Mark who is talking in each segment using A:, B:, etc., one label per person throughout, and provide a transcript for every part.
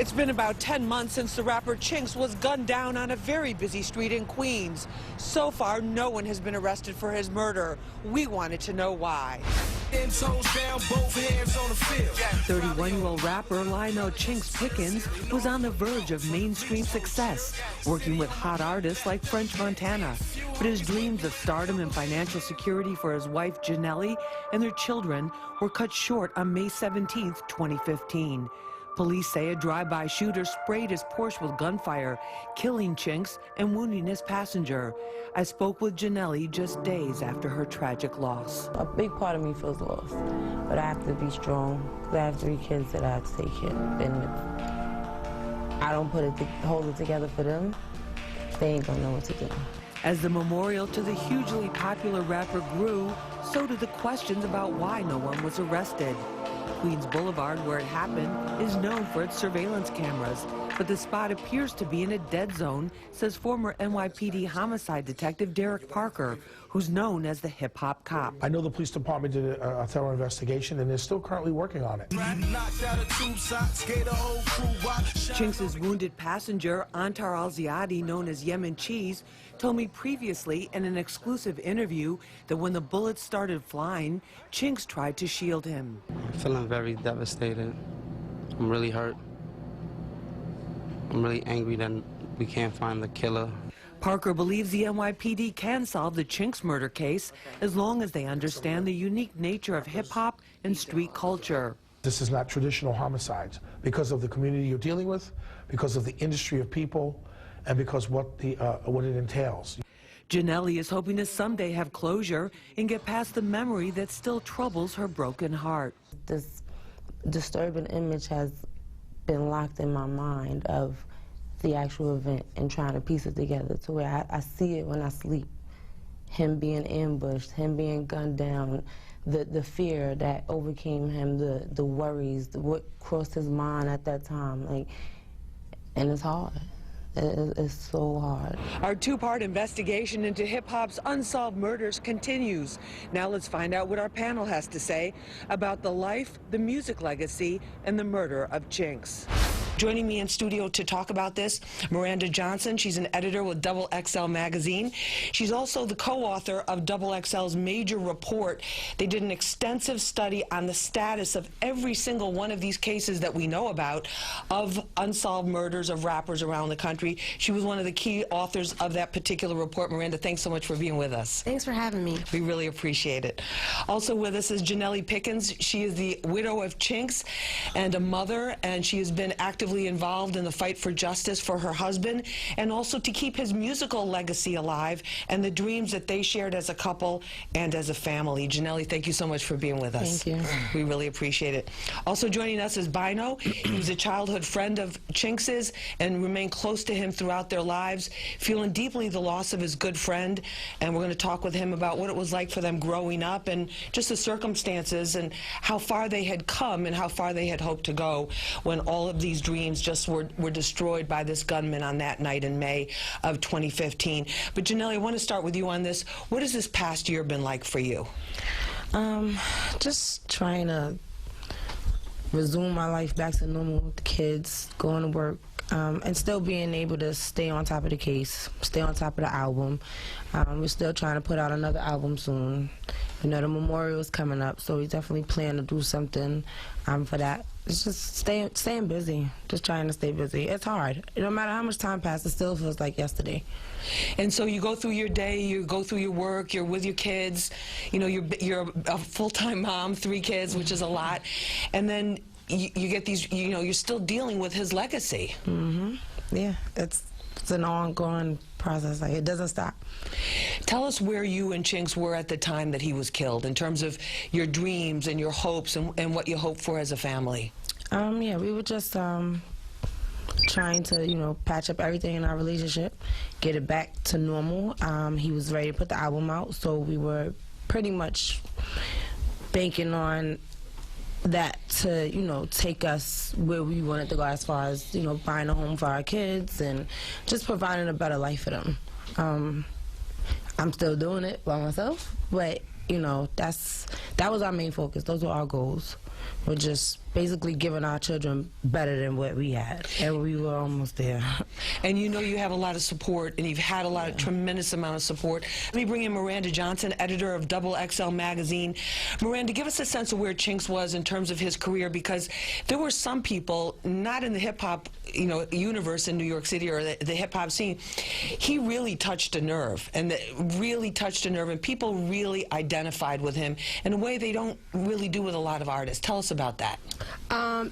A: It's been about 10 months since the rapper Chinx was gunned down on a very busy street in Queens. So far, no one has been arrested for his murder. We wanted to know why. 31-year-old rapper Chinx Pickens was on the verge of mainstream success, working with hot artists like French Montana. But his dreams of stardom and financial security for his wife Janelli and their children were cut short on May 17, 2015. Police say a drive-by shooter sprayed his Porsche with gunfire, killing Chinx and wounding his passenger. I spoke with Janelli just days after her tragic loss.
B: A big part of me feels lost, but I have to be strong because I have 3 kids that I have to take care of. And if I don't hold it together for them, they ain't gonna know what to do.
A: As the memorial to the hugely popular rapper grew, so did the questions about why no one was arrested. Queens Boulevard, where it happened, is known for its surveillance cameras, but the spot appears to be in a dead zone, says former NYPD homicide detective Derek Parker, who's known as the hip-hop cop.
C: I know the police department did a thorough investigation, and they're still currently working on it.
A: Chinx's wounded passenger, Antar Al-Ziadi, known as Yemen Cheese, told me previously in an exclusive interview that when the bullets started flying, Chinx tried to shield him.
D: I'm feeling very devastated. I'm really hurt. I'm really angry that we can't find the killer.
A: Parker believes the NYPD can solve the Chinx murder case as long as they understand the unique nature of hip-hop and street culture.
C: This is not traditional homicides because of the community you're dealing with, because of the industry of people, and because what it entails.
A: Janelli is hoping to someday have closure and get past the memory that still troubles her broken heart.
B: This disturbing image has been locked in my mind of the actual event and trying to piece it together to where I see it when I sleep. Him being ambushed, him being gunned down, the fear that overcame him, the worries, what crossed his mind at that time, and it's hard. It's so hard.
A: Our 2-part investigation into hip-hop's unsolved murders continues. Now let's find out what our panel has to say about the life, the music legacy, and the murder of Chinx. Joining me in studio to talk about this, Miranda Johnson. She's an editor with XXL Magazine. She's also the co-author of XXL's major report. They did an extensive study on the status of every single one of these cases that we know about of unsolved murders of rappers around the country. She was one of the key authors of that particular report. Miranda, thanks so much for being with us.
E: Thanks for having me.
A: We really appreciate it. Also with us is Janelli Pickens. She is the widow of Chinx and a mother, and she has been actively involved in the fight for justice for her husband and also to keep his musical legacy alive and the dreams that they shared as a couple and as a family. Janelli, thank you so much for being with us.
B: Thank you.
A: We really appreciate it. Also joining us is Bynoe. He's a childhood friend of Chinx's and remained close to him throughout their lives, feeling deeply the loss of his good friend, and we're going to talk with him about what it was like for them growing up and just the circumstances and how far they had come and how far they had hoped to go when all of these dreams just were destroyed by this gunman on that night in May of 2015. But Janelli, I want to start with you on this. What has this past year been like for you?
B: Just trying to resume my life back to normal with the kids, going to work, and still being able to stay on top of the case, stay on top of the album. We're still trying to put out another album soon. You know, the memorial is coming up, so we definitely plan to do something for that. It's just staying busy, just trying to stay busy. It's hard. No matter how much time passes, it still feels like yesterday.
A: And so you go through your day, you go through your work, you're with your kids, you know, you're a full-time mom, 3 kids, which is a lot, and then you get these, you know, you're still dealing with his legacy.
B: Mm-hmm. Yeah, it's an ongoing process. Like, it doesn't stop.
A: Tell us where you and Chinx were at the time that he was killed, in terms of your dreams and your hopes and what you hope for as a family.
B: Yeah, we were just trying to, you know, patch up everything in our relationship, get it back to normal. He was ready to put the album out, so we were pretty much banking on that to, you know, take us where we wanted to go as far as, you know, buying a home for our kids and just providing a better life for them. I'm still doing it by myself, but, you know, that was our main focus. Those were our goals. We're just basically giving our children better than what we had, and we were almost there.
A: And you know you have a lot of support, and you've had a lot of tremendous amount of support. Let me bring in Miranda Johnson, editor of XXL Magazine. Miranda, give us a sense of where Chinx was in terms of his career, because there were some people, not in the hip-hop universe in New York City or the hip-hop scene. He really touched a nerve, and and people really identified with him in a way they don't really do with a lot of artists. Tell us about that.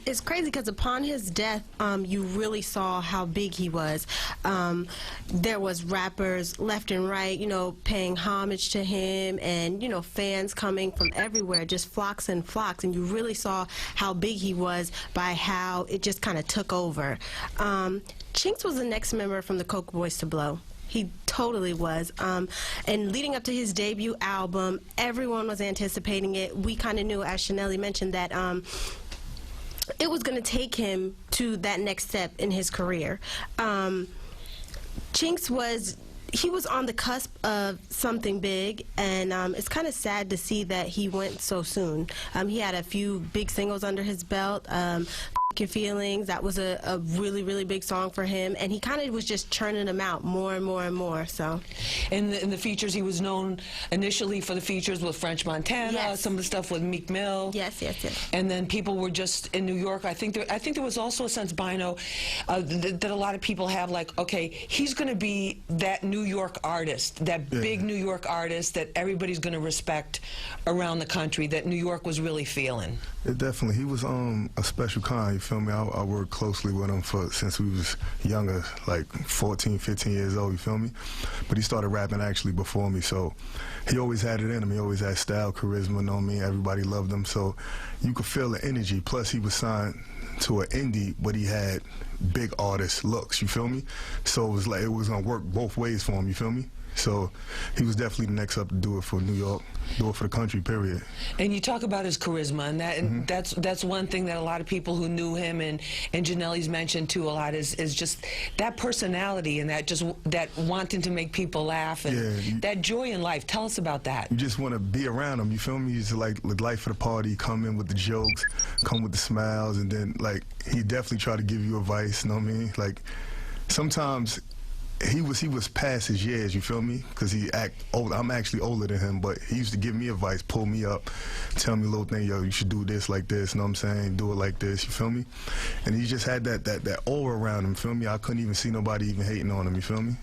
E: It's crazy because upon his death, you really saw how big he was. There was rappers left and right, paying homage to him, and, fans coming from everywhere, just flocks and flocks, and you really saw how big he was by how it just kind of took over. Chinx was the next member from the Coke Boys to blow. He totally was. And leading up to his debut album, everyone was anticipating it. We kind of knew, as Janelli mentioned, that it was going to take him to that next step in his career. Chinx was on the cusp of something big, and it's kind of sad to see that he went so soon. He had a few big singles under his belt. Your Feelings, that was a really, really big song for him, and he kind of was just churning them out more and more and more. So,
A: in the features, he was known initially for the features with French Montana,
E: yes.
A: Some of the stuff with Meek Mill.
E: Yes.
A: And then people were just in New York. I think there was also a sense, Bynoe, that a lot of people have, like, okay, he's going to be that New York artist, that big New York artist that everybody's going to respect around the country, that New York was really feeling.
F: Yeah, definitely. He was a special kind, you feel me? I worked closely with him since we was younger, like 14, 15 years old, you feel me? But he started rapping actually before me, so he always had it in him. He always had style, charisma, know me? Everybody loved him, so you could feel the energy. Plus, he was signed to an indie, but he had big artist looks, you feel me? So it was like it was gonna work both ways for him, you feel me? So he was definitely the next up to do it for New York, do it for the country, period.
A: And you talk about his charisma, and that's one thing that a lot of people who knew him and Janelli's mentioned too a lot is just that personality and that wanting to make people laugh and that joy in life. Tell us about that.
F: You just want to be around him, you feel me? He's like the life of the party, come in with the jokes, come with the smiles, and then like he definitely try to give you advice, you know what I mean? Like sometimes he was past his years, you feel me? Because he act old. I'm actually older than him, but he used to give me advice, pull me up, tell me a little thing, yo, you should do this like this, you know what I'm saying? Do it like this, you feel me? And he just had that aura around him, feel me? I couldn't even see nobody even hating on him, you feel me?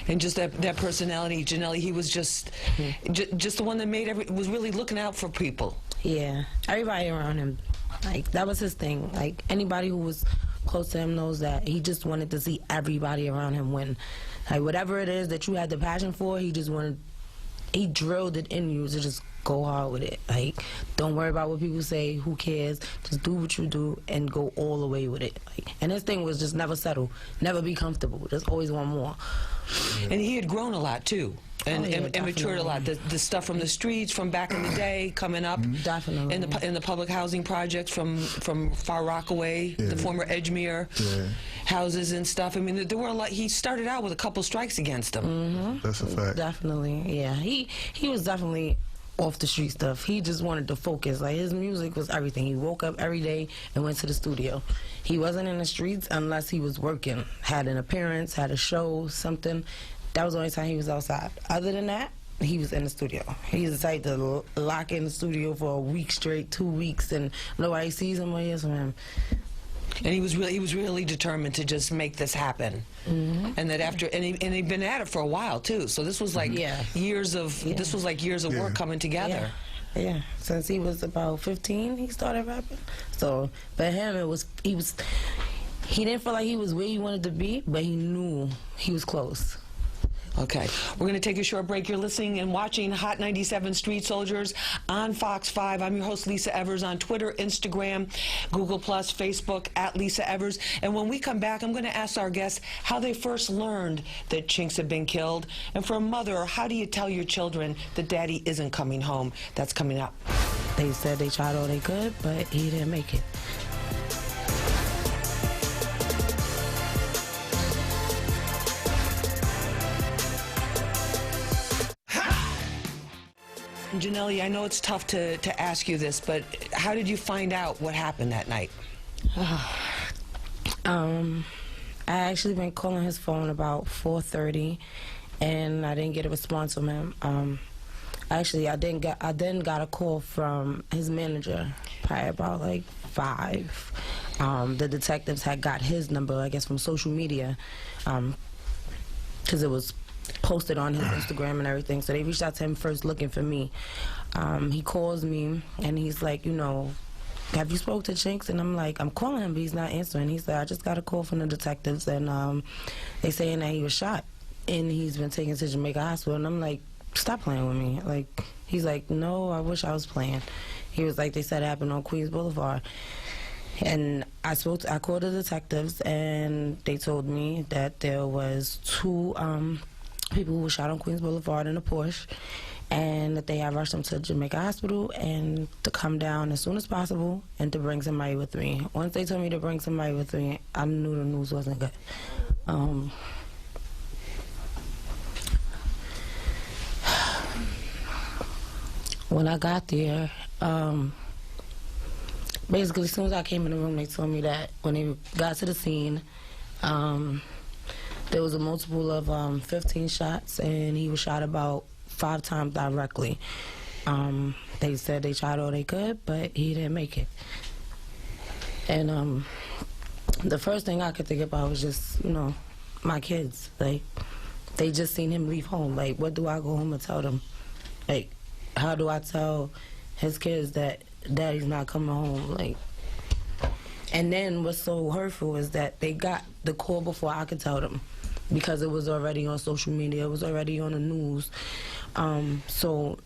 A: And just that personality, Janelli, he was just the one that was really looking out for people.
B: Yeah, everybody around him, like, that was his thing. Like, anybody who was close to him knows that he just wanted to see everybody around him win. Like, whatever it is that you had the passion for, he drilled it in you to just go hard with it. Like, don't worry about what people say, who cares, just do what you do and go all the way with it. Like, and his thing was just never settle, never be comfortable, just always want more.
A: And he had grown a lot too. And matured a lot. The stuff from the streets from back in the day coming up.
B: Definitely.
A: In the public housing projects from Far Rockaway, the former Edgemere houses and stuff. I mean, there were a lot. He started out with a couple strikes against him.
F: That's a fact.
B: Definitely, yeah. He was definitely off the street stuff. He just wanted to focus. Like, his music was everything. He woke up every day and went to the studio. He wasn't in the streets unless he was working, had an appearance, had a show, something. That was the only time he was outside. Other than that, he was in the studio. He was the type to lock in the studio for a week straight, 2 weeks, and nobody sees him or hears from him.
A: And he was really determined to just make this happen. And that he'd been at it for a while too. So this was like years of work coming together.
B: Yeah, since he was about 15, he started rapping. So, but him, he didn't feel like he was where he wanted to be, but he knew he was close.
A: Okay, we're going to take a short break. You're listening and watching Hot 97 Street Soldiers on Fox 5. I'm your host, Lisa Evers, on Twitter, Instagram, Google+, Facebook, @Lisa Evers. And when we come back, I'm going to ask our guests how they first learned that Chinx had been killed. And for a mother, how do you tell your children that Daddy isn't coming home? That's coming up.
B: They said they tried all they could, but he didn't make it.
A: Janelli, I know it's tough to ask you this, but how did you find out what happened that night?
B: I actually been calling his phone about 4:30, and I didn't get a response from him. Actually, I then got a call from his manager, probably about like 5. The detectives had got his number, I guess, from social media, because it was posted on his Instagram and everything. So they reached out to him first looking for me. He calls me, and he's like, you know, have you spoke to Chinx? And I'm like, I'm calling him, but he's not answering. He said, I just got a call from the detectives, and they saying that he was shot, and he's been taken to Jamaica Hospital. And I'm like, stop playing with me. Like, he's like, no, I wish I was playing. He was like, they said it happened on Queens Boulevard. And I called the detectives, and they told me that there was 2 people who were shot on Queens Boulevard in a Porsche, and that they had rushed them to Jamaica Hospital and to come down as soon as possible and to bring somebody with me. Once they told me to bring somebody with me, I knew the news wasn't good. When I got there, basically as soon as I came in the room, they told me that when they got to the scene, there was a multiple of 15 shots, and he was shot about 5 times directly. They said they tried all they could, but he didn't make it. And the first thing I could think about was just, you know, my kids. Like, they just seen him leave home. Like, what do I go home and tell them? Like, how do I tell his kids that Daddy's not coming home? Like, and then what's so hurtful is that they got the call before I could tell them, because it was already on social media, it was already on the news. So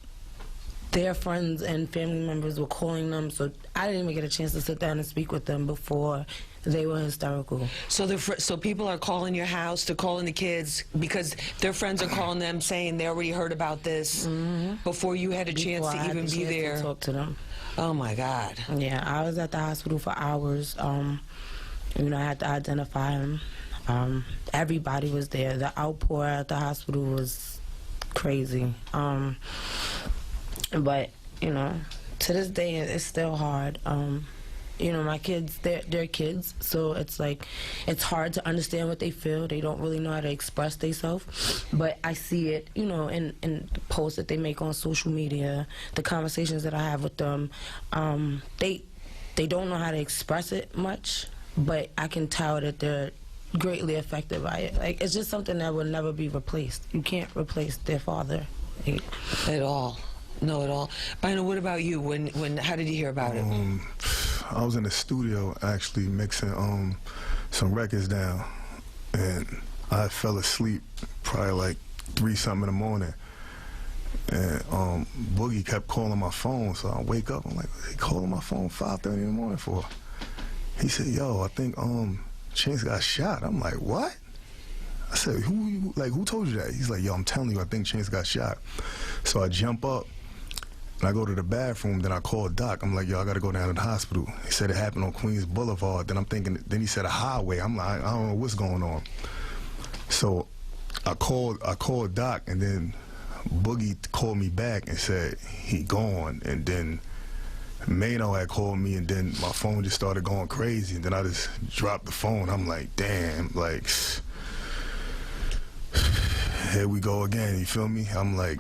B: their friends and family members were calling them, so I didn't even get a chance to sit down and speak with them before they were hysterical.
A: So so people are calling your house, they're calling the kids because their friends are calling them saying they already heard about this before you had a chance to even be there.
B: To talk to them.
A: Oh my God.
B: Yeah, I was at the hospital for hours. You know, I had to identify him. Everybody was there. The outpour at the hospital was crazy. But, you know, to this day, it's still hard. You know, my kids, they're kids, so it's like, it's hard to understand what they feel. They don't really know how to express themselves. But I see it, you know, in the posts that they make on social media, the conversations that I have with them. They don't know how to express it much, but I can tell that they're greatly affected by it. Like, it's just something that will never be replaced. You can't replace their father.
A: At all. No, at all. Bynoe, what about you? How did you hear about it?
F: I was in the studio actually mixing some records down, and I fell asleep probably like 3-something in the morning. And Boogie kept calling my phone, so I wake up. I'm like, he calling my phone 5:30 in the morning for? He said, "Yo, I think Chinx got shot." I'm like, "What?" I said, who told you that? He's like, "Yo, I'm telling you, I think Chinx got shot." So I jump up, and I go to the bathroom, then I call Doc. I'm like, "Yo, I gotta go down to the hospital." He said it happened on Queens Boulevard. Then I'm thinking, then he said a highway. I'm like, I don't know what's going on. So I called Doc, and then Boogie called me back and said he gone. And then Bynoe had called me, and then my phone just started going crazy, and then I just dropped the phone. I'm like, damn, like, here we go again, you feel me? I'm like,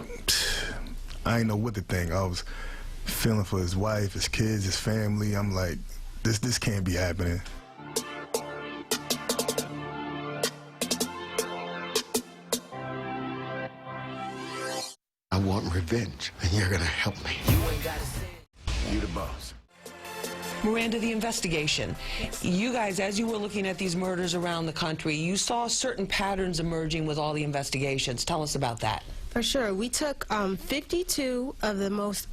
F: I ain't know what to think. I was feeling for his wife, his kids, his family. I'm like, this can't be happening.
G: I want revenge, and you're gonna help me. You ain't gotta say it. You the boss.
A: Miranda, the investigation. You guys, as you were looking at these murders around the country, you saw certain patterns emerging with all the investigations. Tell us about that.
E: For sure. We took 52 of the most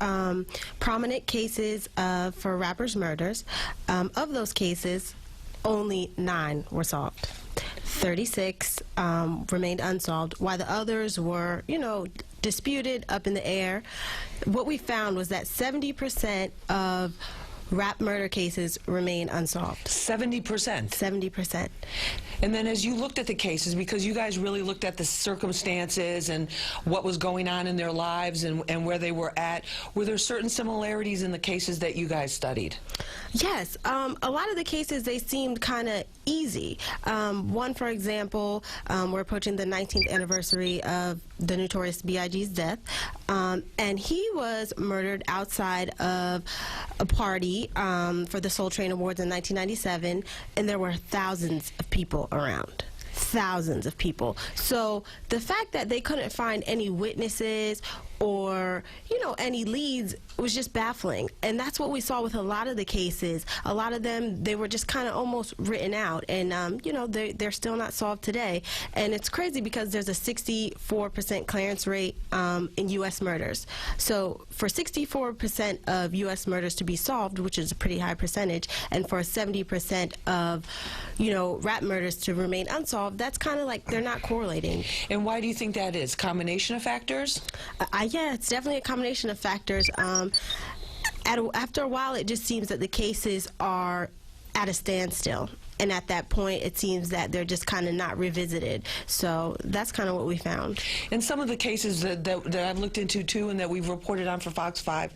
E: prominent cases for rappers' murders. Of those cases, only 9 were solved. 36 remained unsolved, while the others were, you know, disputed, up in the air. What we found was that 70% of rap murder cases remain unsolved.
A: 70%?
E: 70%.
A: And then as you looked at the cases, because you guys really looked at the circumstances and what was going on in their lives and where they were at, were there certain similarities in the cases that you guys studied?
E: Yes, a lot of the cases, they seemed kind of easy. One, for example, we're approaching the 19th anniversary of the Notorious B.I.G.'s death, and he was murdered outside of a party for the Soul Train Awards in 1997, and there were thousands of people around. Thousands of people. So the fact that they couldn't find any witnesses or, you know, any leads was just baffling. And that's what we saw with a lot of the cases. A lot of them, they were just kind of almost written out. And, you know, they're still not solved today. And it's crazy because there's a 64% clearance rate in U.S. murders. So for 64% of U.S. murders to be solved, which is a pretty high percentage, and for 70% of, you know, rap murders to remain unsolved, that's kind of like they're not correlating.
A: And why do you think that is? Combination of factors?
E: Yeah, it's definitely a combination of factors. After a while, it just seems that the cases are at a standstill. And at that point, it seems that they're just kind of not revisited. So that's kind of what we found.
A: In some of the cases that I've looked into, too, and that we've reported on for Fox 5,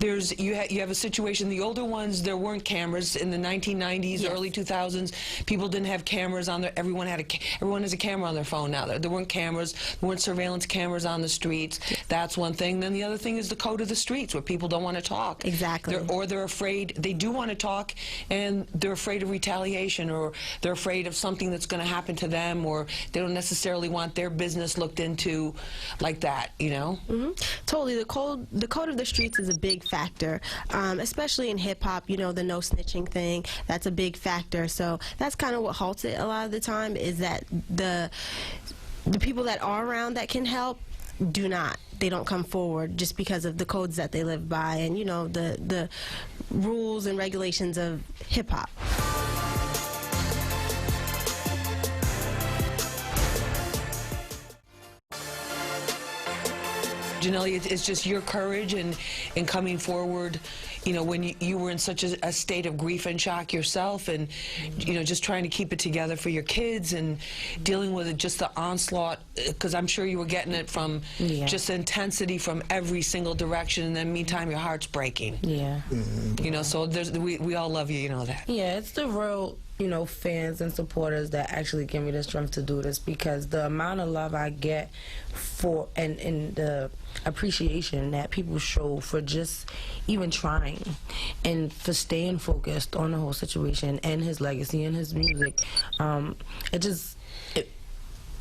A: you have a situation, the older ones, there weren't cameras. In the 1990s,
E: Yes.
A: early 2000s, people didn't have cameras on their, everyone has a camera on their phone now. There weren't cameras, there weren't surveillance cameras on the streets. That's one thing. Then the other thing is the code of the streets, where people don't want to talk.
E: Exactly.
A: Or they're afraid, they do want to talk, and they're afraid of retaliation, or they're afraid of something that's going to happen to them, or they don't necessarily want their business looked into like that, you know?
E: Mm-hmm. Totally. The code of the streets is a big factor, especially in hip-hop. You know, the no snitching thing, that's a big factor. So that's kind of what halts it a lot of the time, is that the people that are around that can help do not. They don't come forward just because of the codes that they live by and, you know, the rules and regulations of hip-hop.
A: Janelli, it's just your courage and coming forward, you know, when you were in such a state of grief and shock yourself, and, you know, just trying to keep it together for your kids and dealing with it, just the onslaught, because I'm sure you were getting it from just intensity from every single direction, and then meantime your heart's breaking.
B: Yeah.
A: You know, so we all love you, you know that.
B: Yeah, it's the real, you know, fans and supporters that actually give me the strength to do this, because the amount of love I get for and the appreciation that people show for just even trying and for staying focused on the whole situation and his legacy and his music,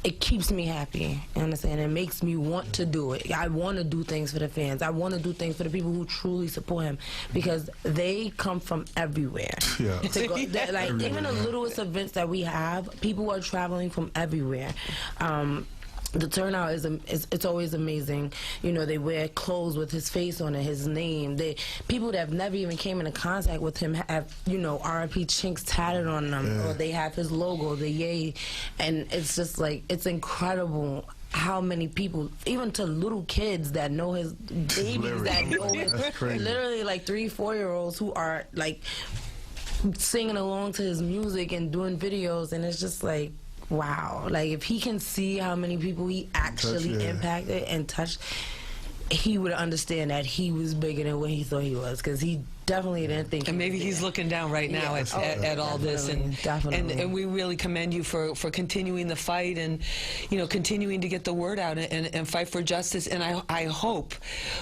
B: it keeps me happy, you understand? It makes me want to do it. I want to do things for the fans. I want to do things for the people who truly support him, because they come from everywhere.
F: Yeah.
B: Like, even the littlest events that we have, people are traveling from everywhere. The turnout it's always amazing. You know, they wear clothes with his face on it, his name. People that have never even came into contact with him have, you know, R.I.P. Chinx tatted on them, or they have his logo, the yay, and it's just like, it's incredible how many people, even to little kids that know his babies, that know his, literally like 3-4-year-olds who are like singing along to his music and doing videos, and it's just like, wow. Like, if he can see how many people he actually impacted and touched, he would understand that he was bigger than what he thought he was, because he definitely didn't think.
A: And maybe he's looking down right now at all this, and we really commend you for continuing the fight and, you know, continuing to get the word out and fight for justice. And I hope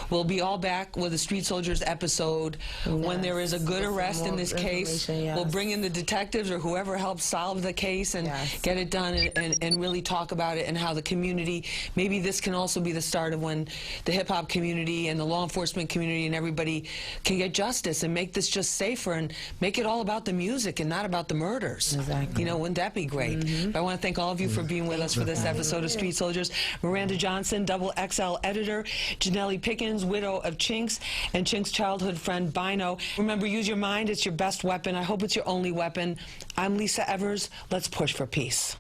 A: we'll be all back with a Street Soldiers episode when there is a good arrest in this case. We'll bring in the detectives or whoever helps solve the case and get it done and really talk about it, and how the community, maybe this can also be the start of when the hip-hop community and the law enforcement community and everybody can get justice and make this just safer and make it all about the music and not about the murders.
B: Exactly.
A: You know, wouldn't that be great? But I want to thank all of you for being with us for this episode of Street Soldiers. Miranda Johnson, XXL editor, Janelli Pickens, widow of Chinx, and Chinx childhood friend Bynoe. Remember, use your mind. It's your best weapon. I hope it's your only weapon. I'm Lisa Evers. Let's push for peace.